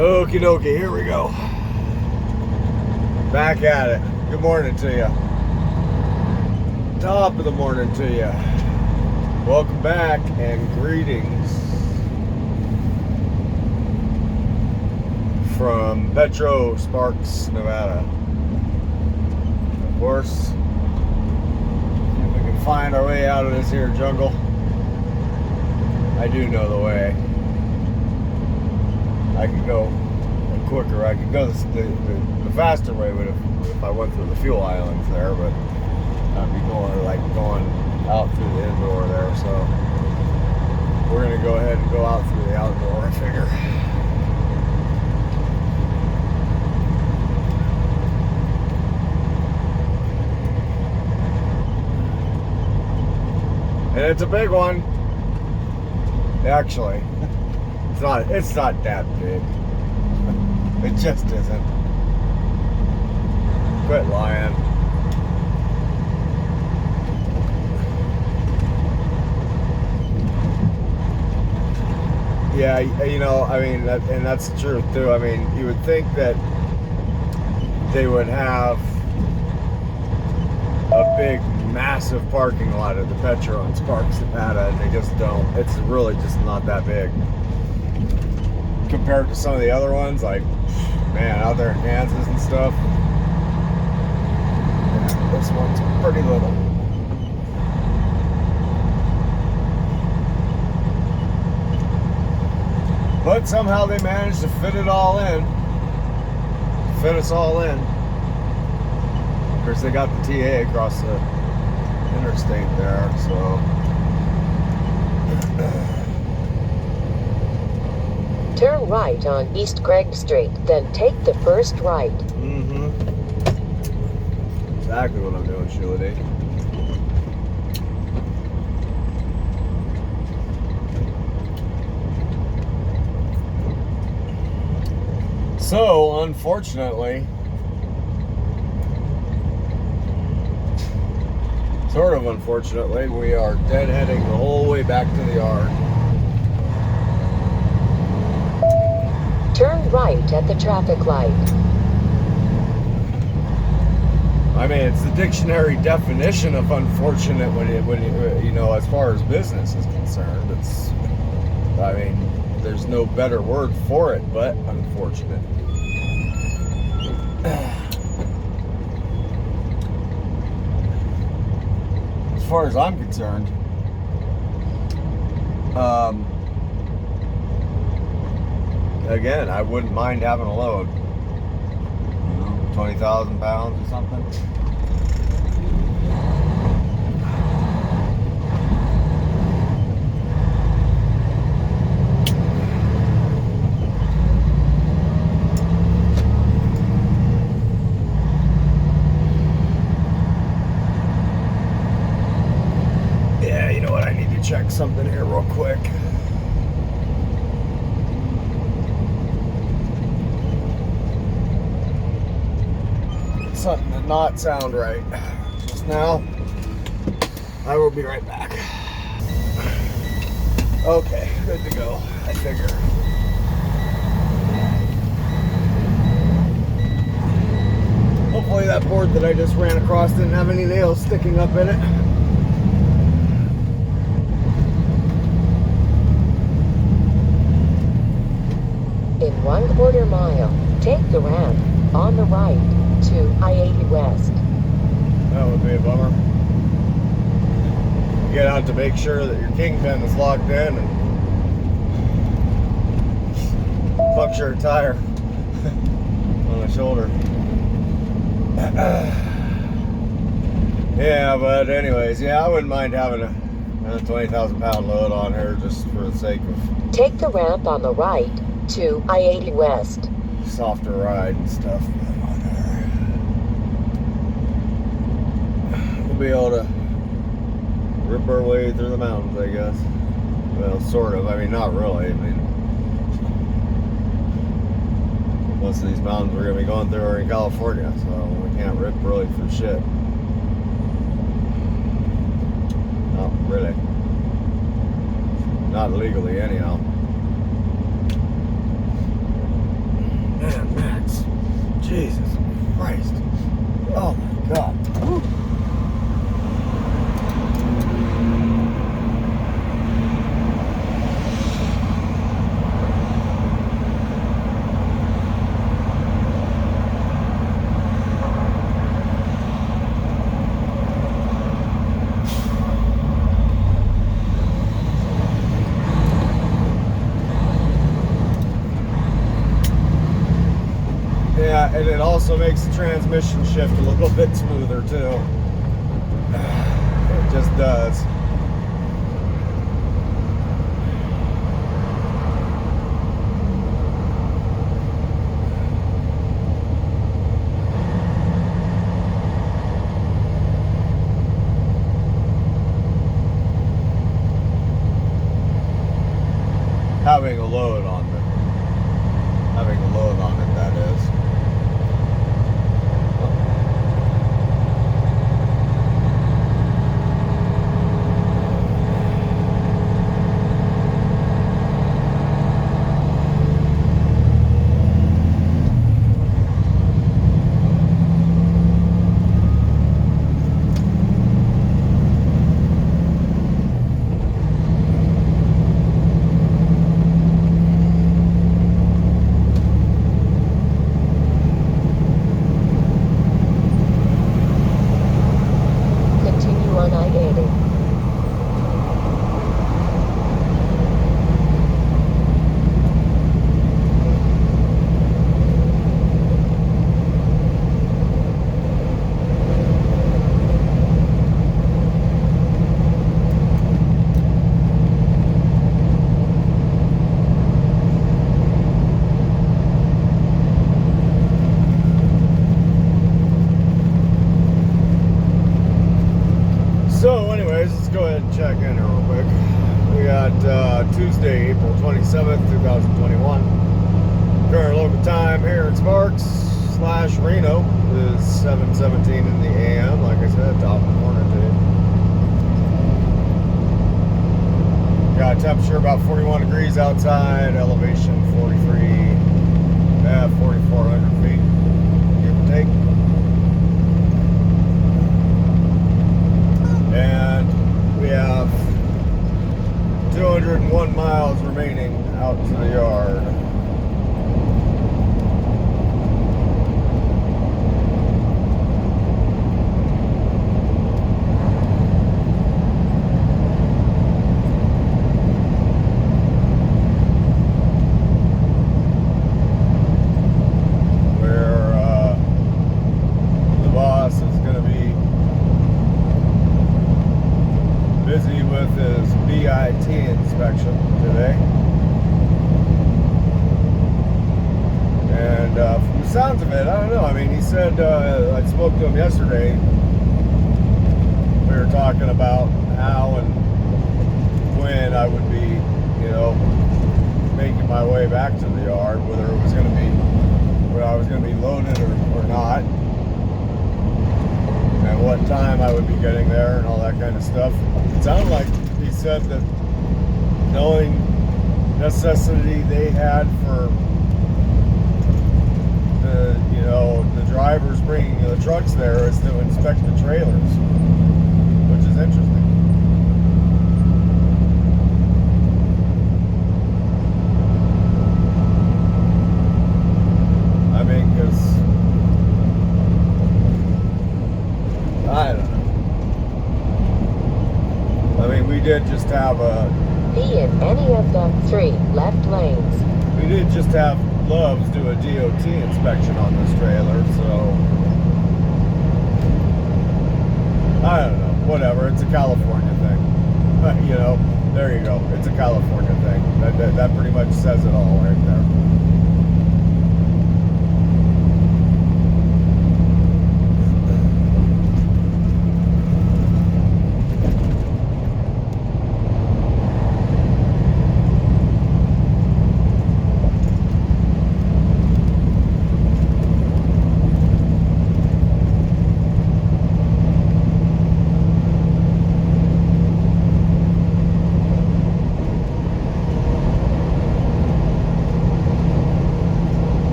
Okie dokie, here we go. Back at it. Good morning to you. Top of the morning to you. Welcome back and greetings from Petro, Sparks, Nevada. Of course, see if we can find our way out of this here jungle. I do know the way. I could go quicker. I could go the faster way, but if I went through the fuel islands there, but I'd be going out through the indoor there. So we're gonna go ahead and go out through the outdoor, I figure. And it's a big one. Actually, it's not that big. It just isn't. Quit lying. Yeah, you know, I mean, and that's the truth too. I mean, you would think that they would have a big, massive parking lot at the Petro in Sparks, Nevada, and they just don't. It's really just not that big compared to some of the other ones, like, man, out there in Kansas and stuff. Yeah, this one's pretty little. But somehow they managed to fit it all in. Fit us all in. Of course, they got the TA across the interstate there, so. Turn right on East Craig Street, then take the first right. Mm-hmm. Exactly what I'm doing, Sheila D. So, unfortunately, sort of unfortunately, we are deadheading the whole way back to the yard. Turn right at the traffic light. I mean, it's the dictionary definition of unfortunate when you know, as far as business is concerned. It's, I mean, there's no better word for it but unfortunate. As far as I'm concerned, again, I wouldn't mind having a load. You know, 20,000 pounds or something. Yeah, you know what? I need to check something here real quick. Something did not sound right just now. I will be right back. Okay, good to go, I figure. Hopefully that board that I just ran across didn't have any nails sticking up in it. In 1/4 mile, take the ramp on the right to I-80 West. That would be a bummer. You get out to make sure that your kingpin is locked in and puncture a tire on the shoulder. Yeah, but anyways, yeah, I wouldn't mind having a 20,000 pound load on her just for the sake of Take the ramp on the right to I-80 West. softer ride and stuff. We'll be able to rip our way through the mountains, I guess. Well, sort of. I mean, not really. I mean, most of these mountains we're going to be going through are in California, so we can't rip really through shit. Not really. Not legally, anyhow. and it also makes the transmission shift a little bit smoother too. It just does. Having a load on it. Having a load on it, that is. Continue on I-80. So anyways, let's go ahead and check in here real quick. We got Tuesday, April 27th, 2021. Current local time here in Sparks/Reno is 7:17 in the AM. Like I said, top of the morning today. Got a temperature about 41 degrees outside, elevation 4,400 feet, give or take. And we have 201 miles remaining out to the yard. Where the boss is going to be busy with his BIT inspection today. And from the sounds of it, I don't know. I mean, he said, I spoke to him yesterday. We were talking about how and when I would be, making my way back to the yard, whether it was going to be, whether I was going to be loaded or not. And what time I would be getting there and all that kind of stuff. It sounded like he said that the only necessity they had for the drivers bringing the trucks there is to inspect the trailers, which is interesting. I mean, because I don't know. I mean, we did just have Be in any of the 3 left lanes. we did just have Loves do a DOT inspection on this trailer, so I don't know. Whatever. It's a California thing. There you go. It's a California thing. That pretty much says it all right there.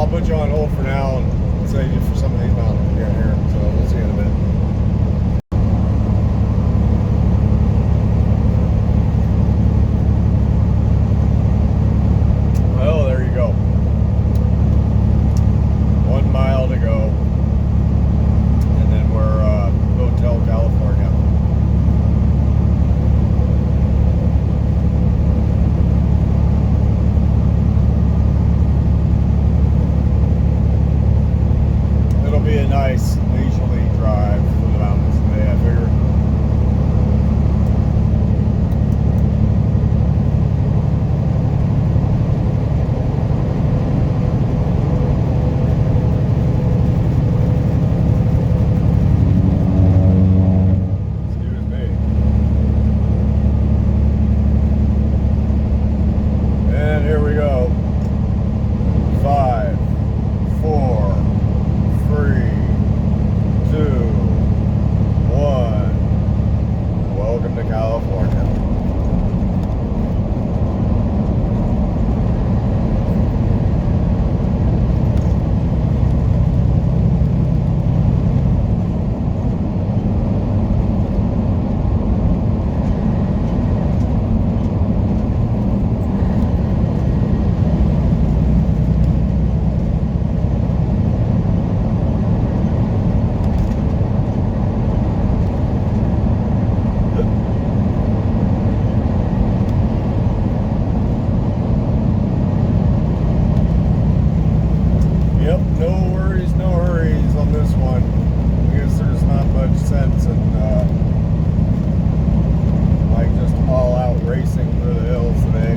I'll put you on hold for now and save you for some of these mountains again here. So we'll see you in a minute. Well, there you go. 1 mile to go. And then we're Hotel California. It'll be a nice leisurely drive through the mountains today, I figure. Excuse me. And here we go. 5, 4, 3, 2, 1. Welcome to California. Yep, no worries, no hurries on this one. I guess there's not much sense in like just all out racing through the hills today.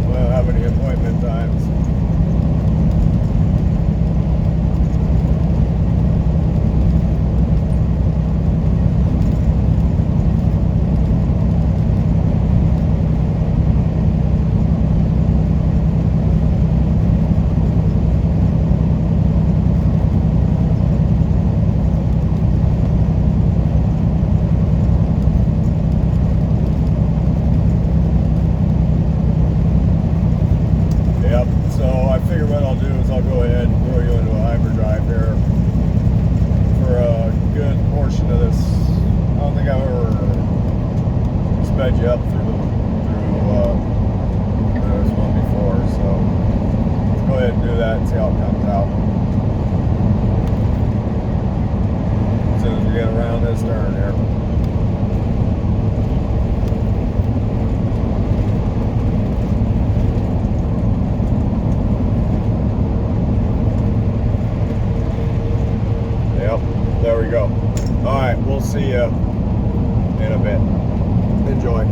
We don't have any appointment times. Yep, so I figure what I'll do is I'll go ahead and throw you into a hyperdrive here for a good portion of this. I don't think I've ever sped you up through this one before, so let's go ahead and do that and see how it comes out. As soon as we get around this turn here. There we go. All right, we'll see you in a bit. Enjoy.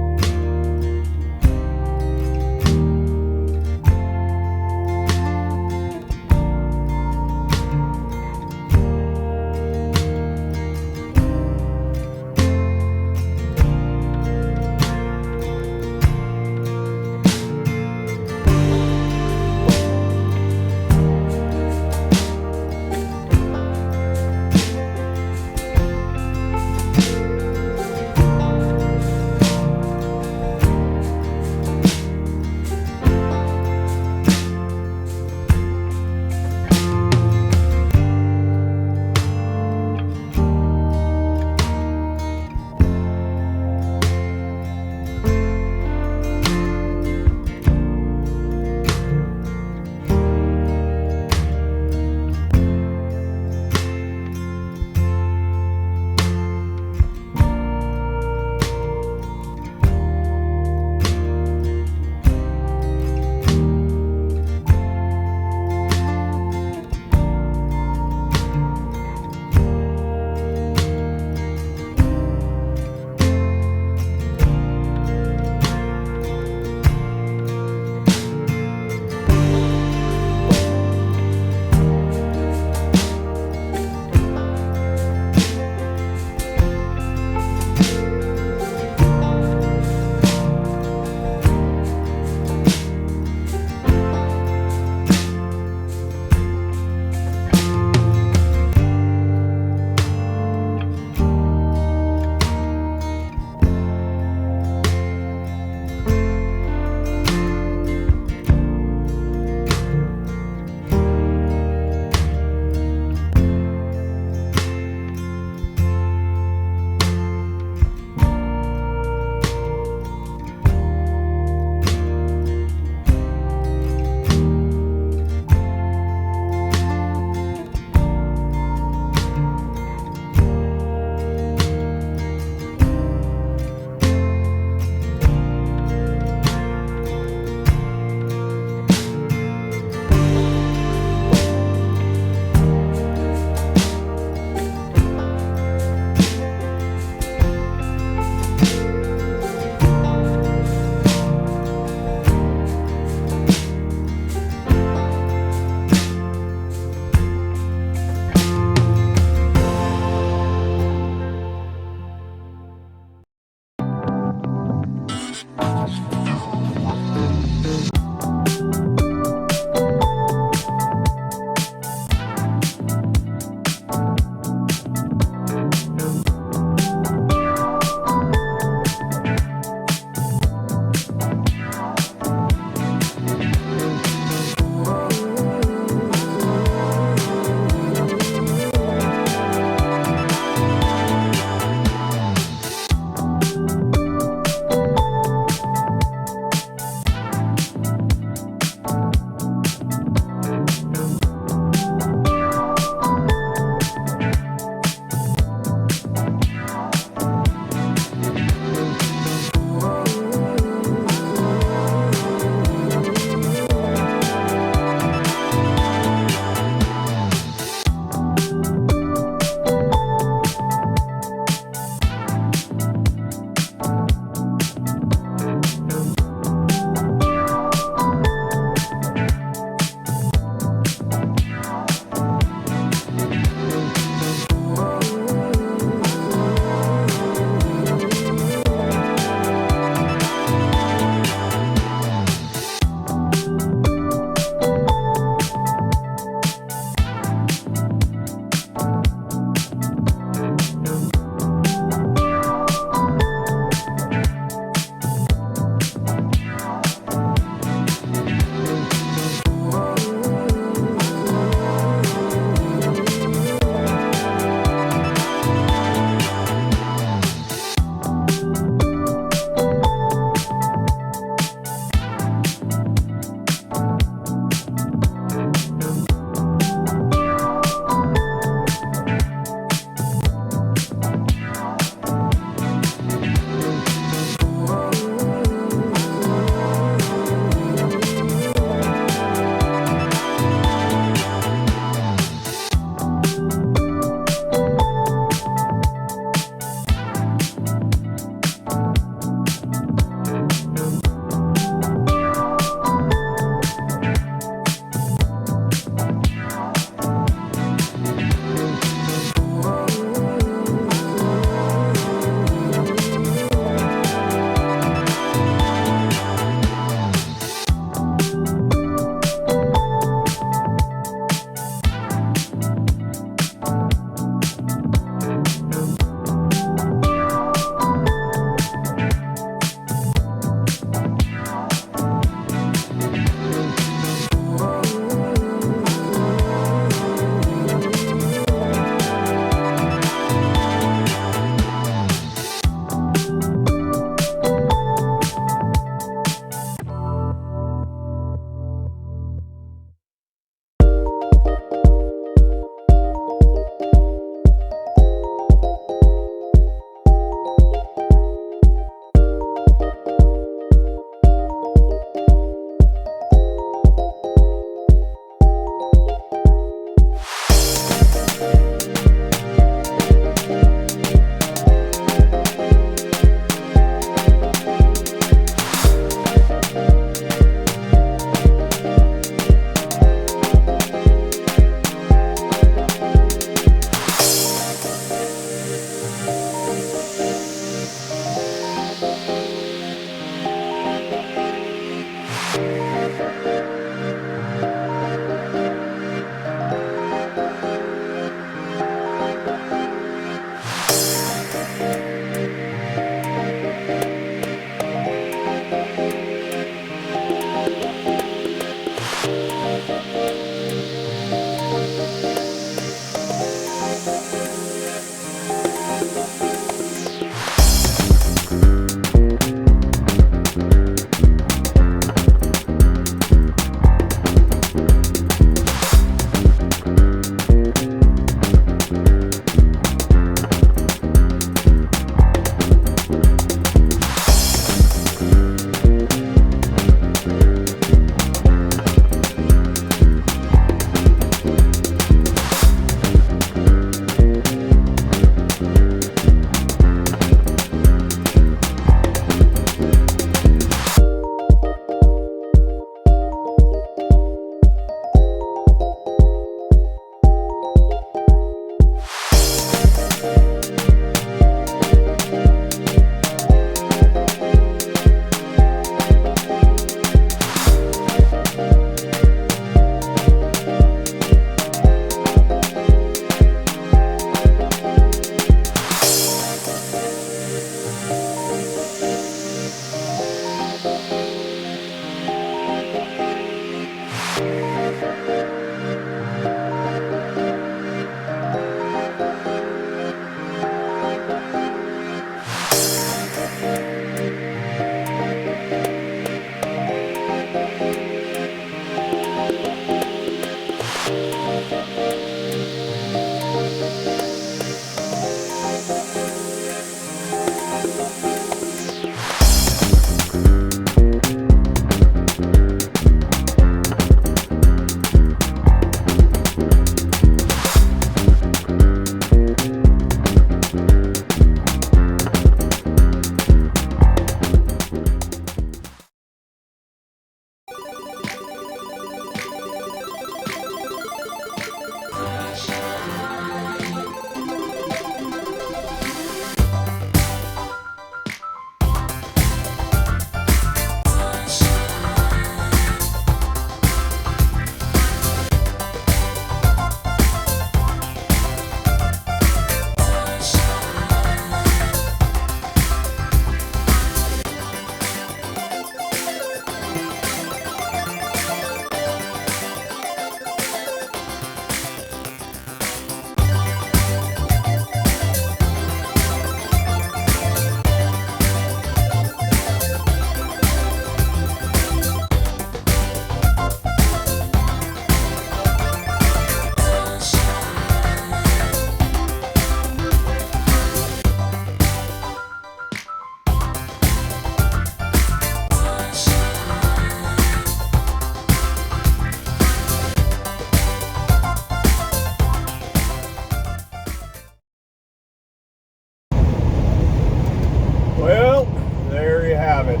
have it.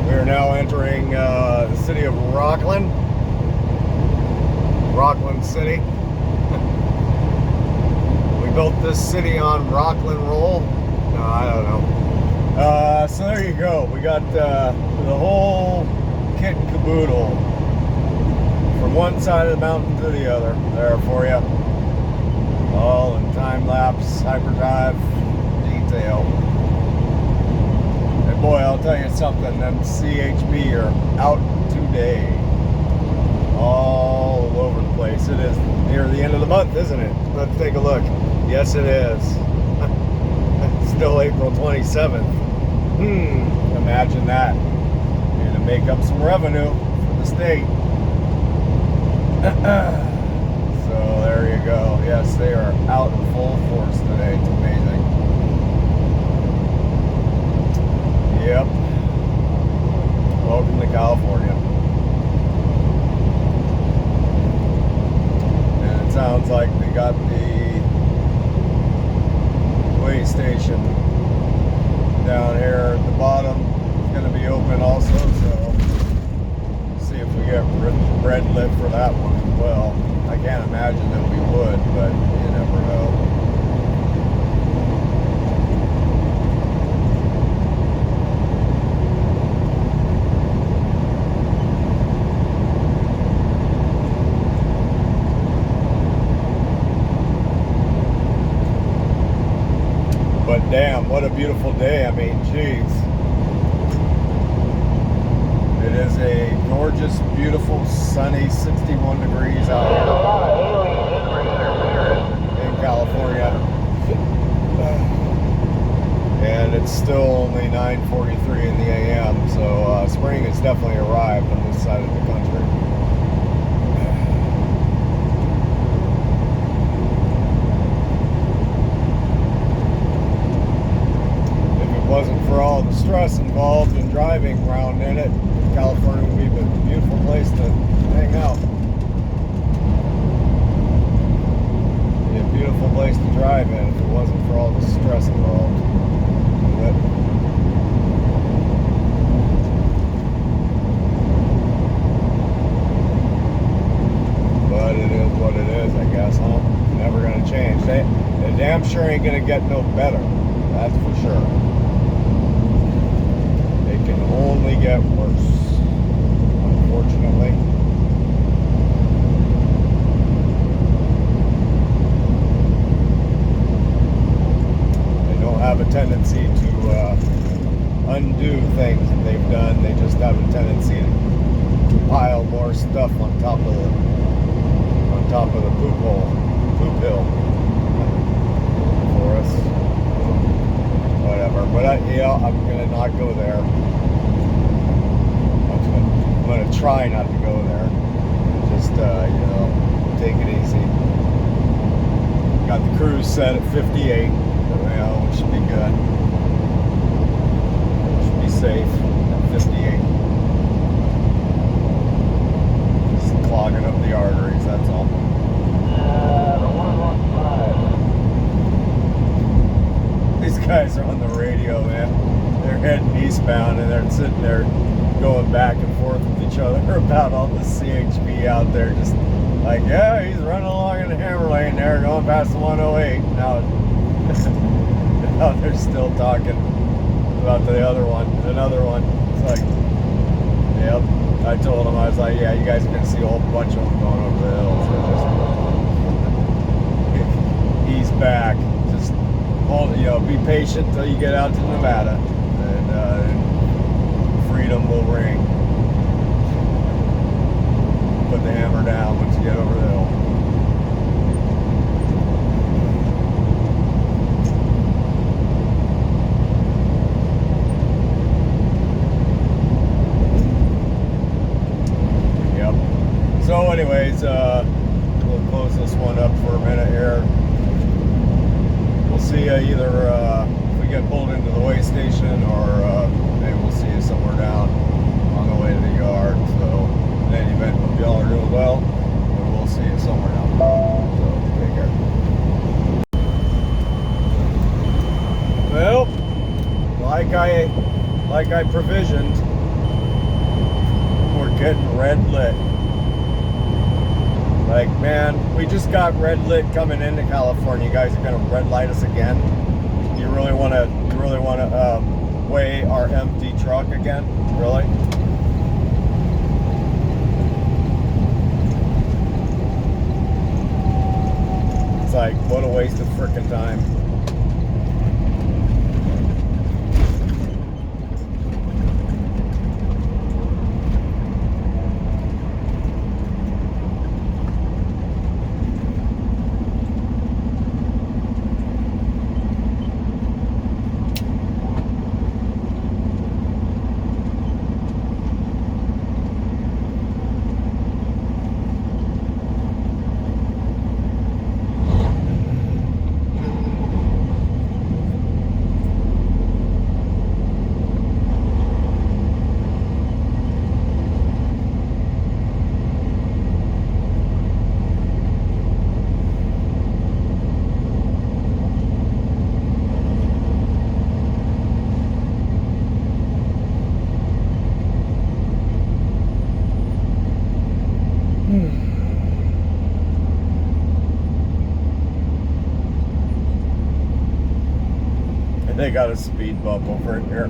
We are now entering the city of Rocklin. Rocklin City. We built this city on Rocklin Roll. No, I don't know. So there you go. We got the whole kit and caboodle from one side of the mountain to the other there for you. All in time-lapse, hyperdrive detail. And boy, I'll tell you something, them CHP are out today. All over the place. It is near the end of the month, isn't it? Let's take a look. Yes, it is. Still April 27th. Imagine that. You're gonna make up some revenue for the state. So there you go. Yes, they are out in full force today. It's amazing. Yep. Welcome to California. And it sounds like they got the way station down here at the bottom. It's going to be open also, so see if we get bread lift for that one as well. I can't imagine that we would, but you never know. But damn, what a beautiful day. I mean, geez. It is a gorgeous, beautiful, sunny 61 degrees out in California. And it's still only 9:43 in the AM, so spring has definitely arrived on this side of the country. Wasn't for all the stress involved in driving around in it, California would be a beautiful place to hang out. Be a beautiful place to drive in if it wasn't for all the stress involved. But it is what it is, I guess, huh? Never gonna change. They damn sure ain't gonna get no better. That's for sure. Can only get worse, unfortunately. They don't have a tendency to undo things that they've done. They just have a tendency to pile more stuff on top of the poop hill for us. Whatever, but I'm gonna not go there. I'm gonna try not to go there. Just take it easy. Got the cruise set at 58. Which should be good. Should be safe at 58. Just clogging up the arteries. That's all. These guys are on the radio, man. They're heading eastbound and they're sitting there going back and forth with each other about all the CHP out there. Just like, yeah, he's running along in the hammer lane there, going past the 108. Now they're still talking about the other one, another one. It's like, yep. I told them, I was like, yeah, you guys are going to see a whole bunch of them going over the hill. So just ease back. Just be patient till you get out to Nevada, and freedom will ring. Put the hammer down once you get over the hill. Yep. So anyways, we'll close this one up for a minute here. We'll see you either if we get pulled into the way station, or maybe we'll see you somewhere down on the way to the yard. So in any event, hope y'all are doing well, and we'll see you somewhere down the road. So take care. Well, like I like I provisioned, we're getting red lit. Like, man, we just got red lit coming into California. You guys are gonna red light us again? You really wanna weigh our empty truck again? Really? It's like, what a waste of frickin' time. They got a speed bump over here.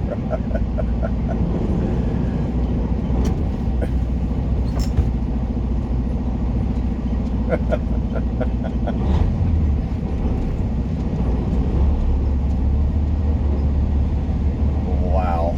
Wow.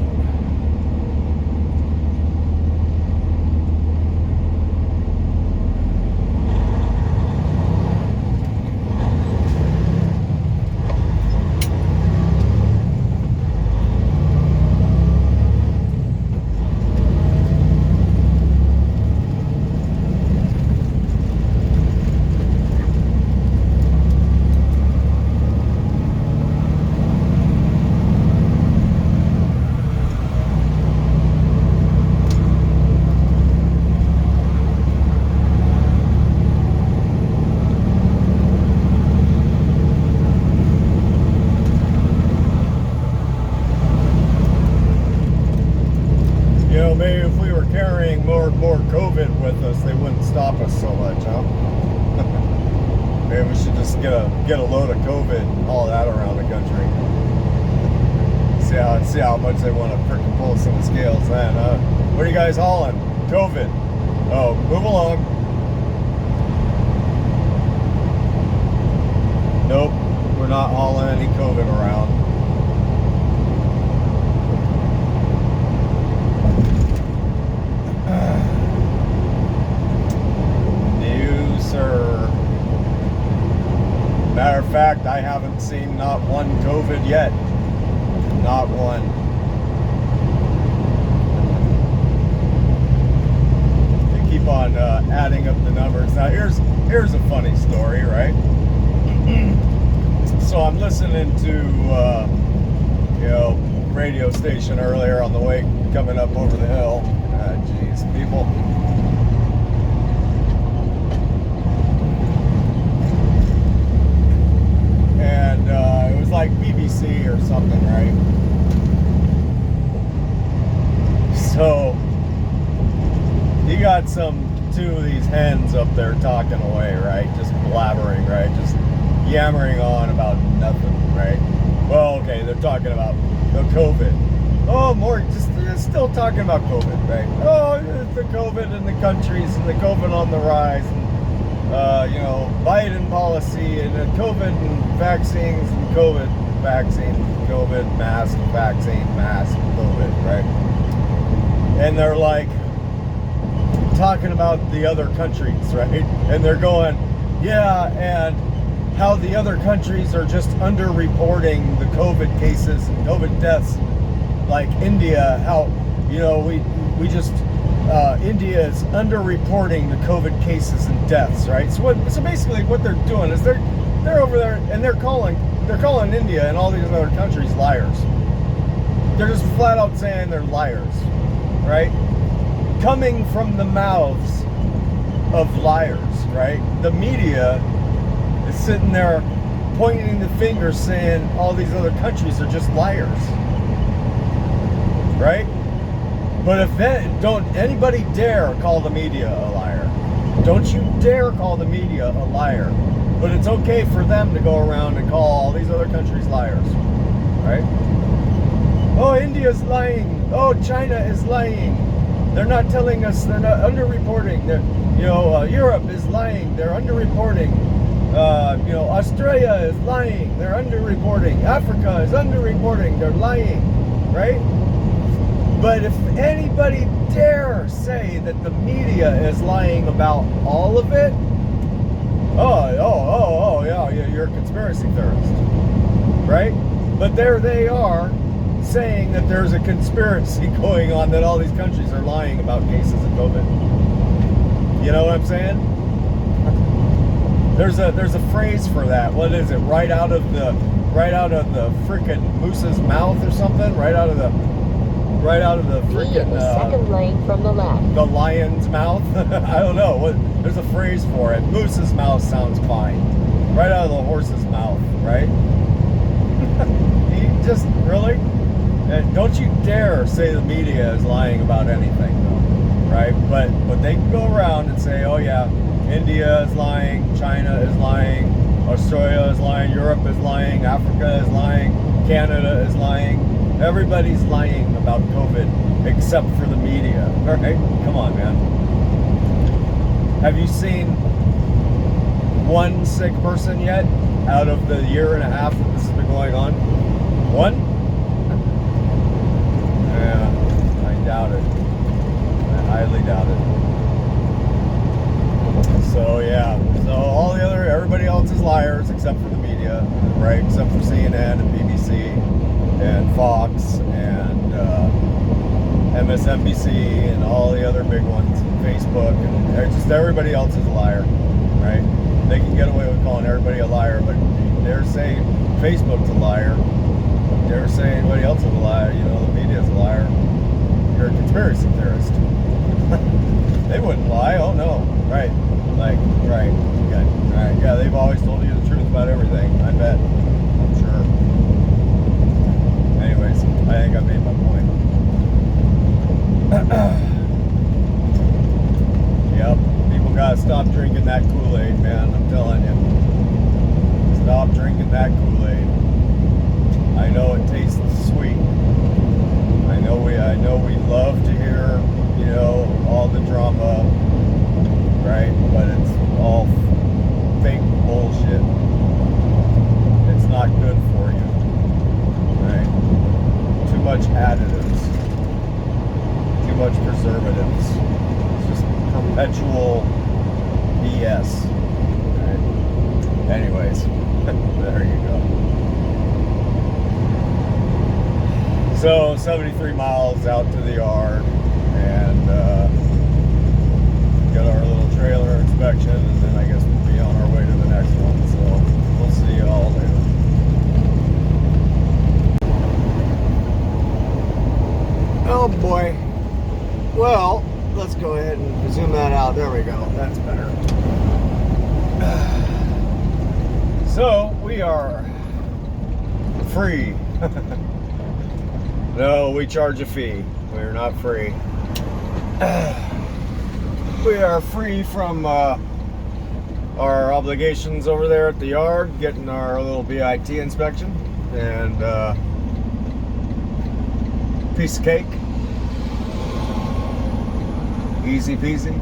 Maybe if we were carrying more COVID with us, they wouldn't stop us so much, huh? Maybe we should just get a load of COVID and haul that around the country. See how much they want to freaking pull some of the scales then, huh? What are you guys hauling? COVID. Oh, move along. Nope, we're not hauling any COVID around. Matter of fact, I haven't seen not one COVID yet. Not one. They keep on adding up the numbers. Now here's a funny story, right? So I'm listening to radio station earlier on the way coming up over the hill. Geez, people. And it was like BBC or something, right? So you got two of these hens up there talking away, right? Just blabbering, right? Just yammering on about nothing, right? Well, okay, they're talking about the COVID. Oh, they're still talking about COVID, right? Oh, the COVID in the countries and the COVID on the rise. And, Biden policy and COVID and vaccines and COVID vaccine, COVID mask, vaccine, mask, COVID, right? And they're like talking about the other countries, right? And they're going, yeah, and how the other countries are just underreporting the COVID cases and COVID deaths, like India, how, India is underreporting the COVID cases and deaths, right? So basically what they're doing is they're over there and they're calling India and all these other countries liars. They're just flat out saying they're liars, right? Coming from the mouths of liars, right? The media is sitting there pointing the finger saying all these other countries are just liars. But if don't anybody dare call the media a liar. Don't you dare call the media a liar. But it's okay for them to go around and call all these other countries liars, right? Oh, India's lying. Oh, China is lying. They're not telling us. They're not underreporting. Europe is lying. They're underreporting. Australia is lying. They're underreporting. Africa is underreporting. They're lying, right? But if anybody dare say that the media is lying about all of it, yeah, you're a conspiracy theorist, right? But there they are saying that there's a conspiracy going on, that all these countries are lying about cases of COVID. You know what I'm saying? There's a phrase for that. What is it? Right out of the freaking moose's mouth or something? Right out of the freaking second lane from the left. The lion's mouth. I don't know. There's a phrase for it. Moose's mouth sounds fine. Right out of the horse's mouth, right? You just really? Don't you dare say the media is lying about anything, though, right? But they can go around and say, oh yeah, India is lying, China is lying, Australia is lying, Europe is lying, Africa is lying, Canada is lying. Everybody's lying about COVID except for the media. All right? Come on, man. Have you seen one sick person yet out of the year and a half that this has been going on? One? Yeah, I doubt it. I highly doubt it. So, yeah. So, everybody else is liars except for the media, right? Except for CNN and BBC. And Fox and MSNBC and all the other big ones, and Facebook, and just everybody else is a liar, right? They can get away with calling everybody a liar, but they're saying Facebook's a liar. They're saying anybody else is a liar. The media's a liar. You're a conspiracy theorist. They wouldn't lie. Oh no, right? Right. Okay. Right. Yeah, they've always told you the truth about everything. I bet. I'm sure. Anyways, I think I made my point. Yep, people gotta stop drinking that Kool-Aid, man. I'm telling you. Stop drinking that Kool-Aid. I know it tastes sweet. I know we love to hear, all the drama, right? But it's all fake bullshit. It's not good for you. Right? Too much additives, too much preservatives. It's just perpetual BS. Right? Anyways, there you go. So 73 miles out to the yard, and got our little trailer inspection, and then I guess we'll be on our way to the next one. So we'll see you all later. Oh boy. Well, let's go ahead and zoom that out. There we go. That's better. So we are free. No, we charge a fee. We're not free. We are free from our obligations over there at the yard, getting our little BIT inspection, and piece of cake. Easy peasy.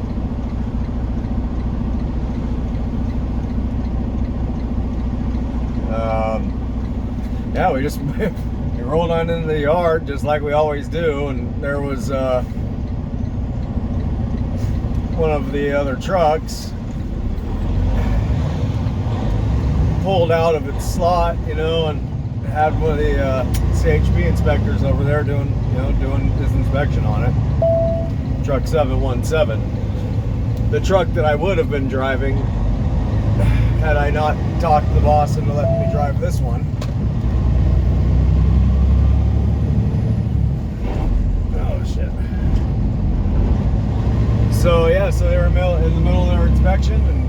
Yeah, we just we rolled on into the yard just like we always do, and there was one of the other trucks pulled out of its slot, and had one of the CHP inspectors over there doing his inspection on it. Truck 717. The truck that I would have been driving had I not talked the boss into letting me drive this one. Oh shit. So yeah, so they were in the middle of their inspection, and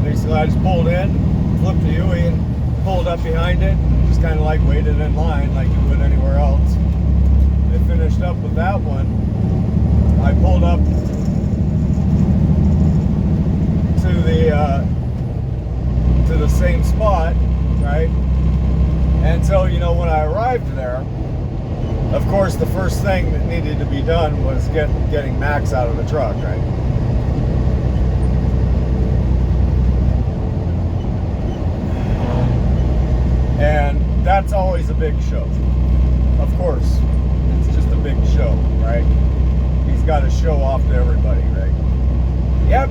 basically I just pulled in, flipped the UE, and pulled up behind it, and just kind of like waited in line like you would anywhere else. They finished up with that one, I pulled up to the same spot, right? And so, you know, when I arrived there, of course, the first thing that needed to be done was getting Max out of the truck, right? And that's always a big show. Of course, it's just a big show, right? He's got to show off to everybody, right? Yep.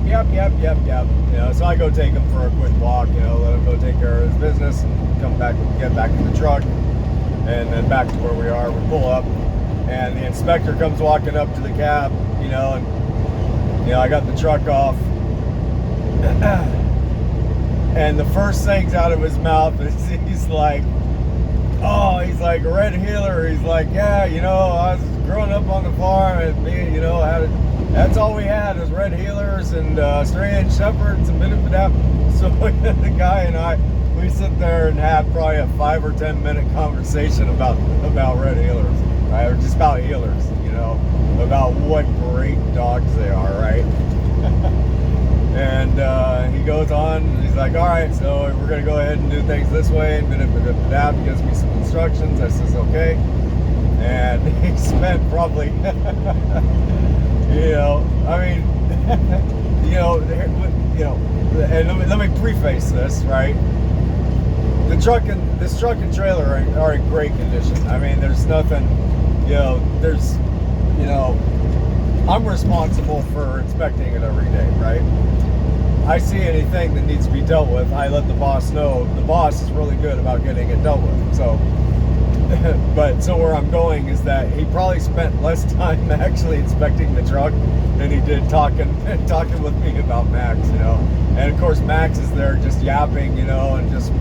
You know, so I go take him for a quick walk, you know, let him go take care of his business and come back and get back in the truck. And then back to where we are, we pull up and the inspector comes walking up to the cab, you know, and, you know, I got the truck off. And the first thing's out of his mouth is he's like, red healer. He's like, yeah, you know, I was growing up on the farm and me, you know, that's all we had was red healers and Australian shepherds and bit of that. So the guy and I, we sit there and had probably a 5 or 10 minute conversation about red healers, right? Or just about healers, you know, about what great dogs they are, right? And he goes on, and he's like, all right, so we're going to go ahead and do things this way. And he gives me some instructions. I says, okay. And he spent probably, you know, I mean, and let me preface this, right? This truck and trailer are in great condition. I mean, there's nothing, you know, I'm responsible for inspecting it every day, right? I see anything that needs to be dealt with, I let the boss know. The boss is really good about getting it dealt with. So, so where I'm going is that he probably spent less time actually inspecting the truck than he did talking with me about Max, you know. And of course, Max is there just yapping, you know, and just,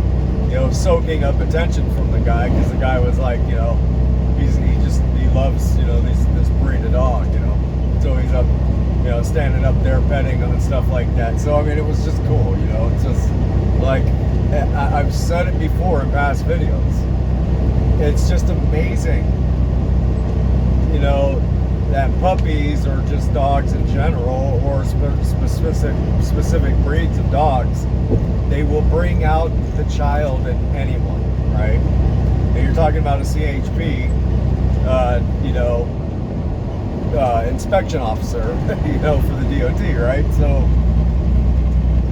you know, soaking up attention from the guy, because the guy was like, you know, he loves, you know, this breed of dog, you know. So he's up, you know, standing up there petting them and stuff like that. So I mean, it was just cool, you know. It's just like, I've said it before in past videos, it's just amazing, you know, that puppies or just dogs in general, or specific breeds of dogs, they will bring out the child in anyone, right? And you're talking about a CHP, you know, inspection officer, you know, for the DOT, right? So,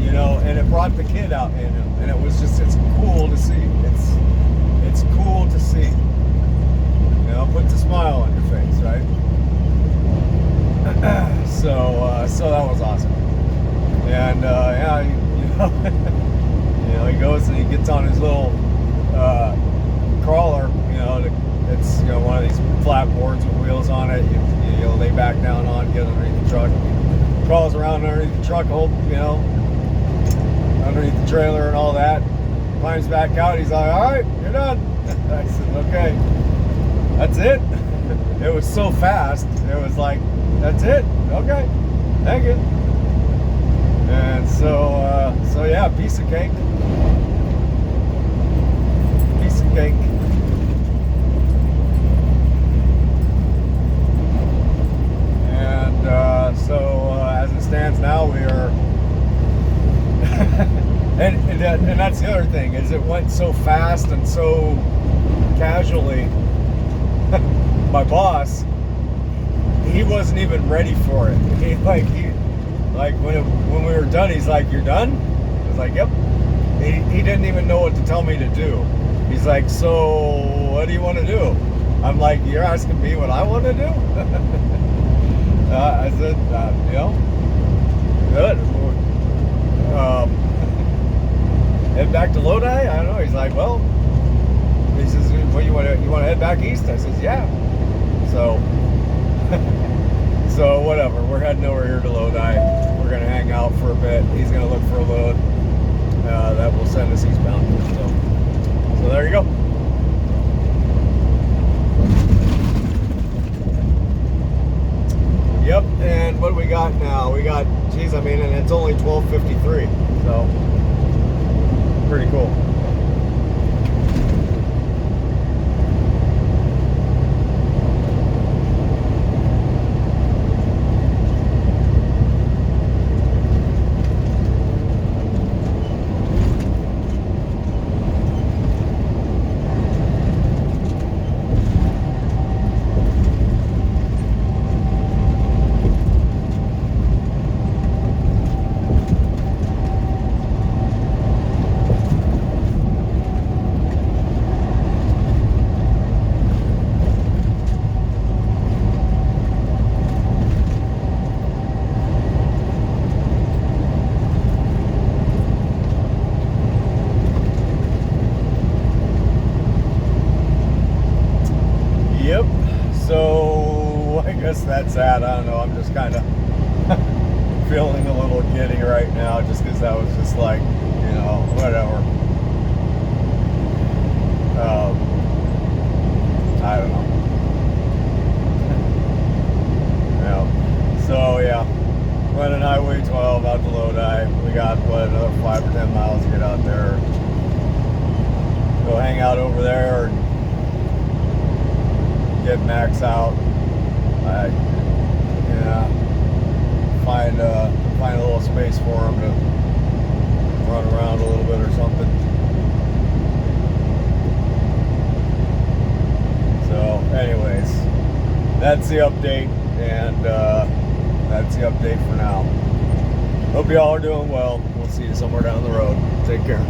you know, and it brought the kid out in him, and it was just, it's cool to see. It's cool to see. You know, puts a smile on your face, right? So that was awesome. And yeah, you know, he goes and he gets on his little crawler. You know, it's, you know, one of these flat boards with wheels on it. You know, lay back down on, get underneath the truck, crawls around underneath the truck, you know, underneath the trailer and all that. Climbs back out. He's like, all right, you're done. I said, okay, that's it. It was so fast. It was like, that's it. Okay, thank you. And so yeah, piece of cake. Piece of cake. And so as it stands now, we are. And that's the other thing, is it went so fast and so casually. My boss, he wasn't even ready for it. He when we were done, he's like, "You're done?" I was like, "Yep." He didn't even know what to tell me to do. He's like, "So what do you want to do?" I'm like, "You're asking me what I want to do?" I said, "You know, good." Head back to Lodi? I don't know. He's like, well, he says, "Well, you want to head back east?" I says, "Yeah." So, so whatever. We're heading over here to Lodi. We're gonna hang out for a bit. He's gonna look for a load that will send us eastbound. So there you go. Yep. And what do we got now? We got, geez, I mean, and it's only 12:53. So pretty cool. So I guess that's that. I don't know. I'm just kind of feeling a little giddy right now, just because I was just like, you know, whatever. I don't know. Yeah. So yeah, running Highway 12 out to Lodi. We got another 5 or 10 miles to get out there. Go hang out over there and get Max out. Find a little space for him to run around a little bit or something. So, anyways, that's the update, and that's the update for now. Hope you all are doing well. We'll see you somewhere down the road. Take care.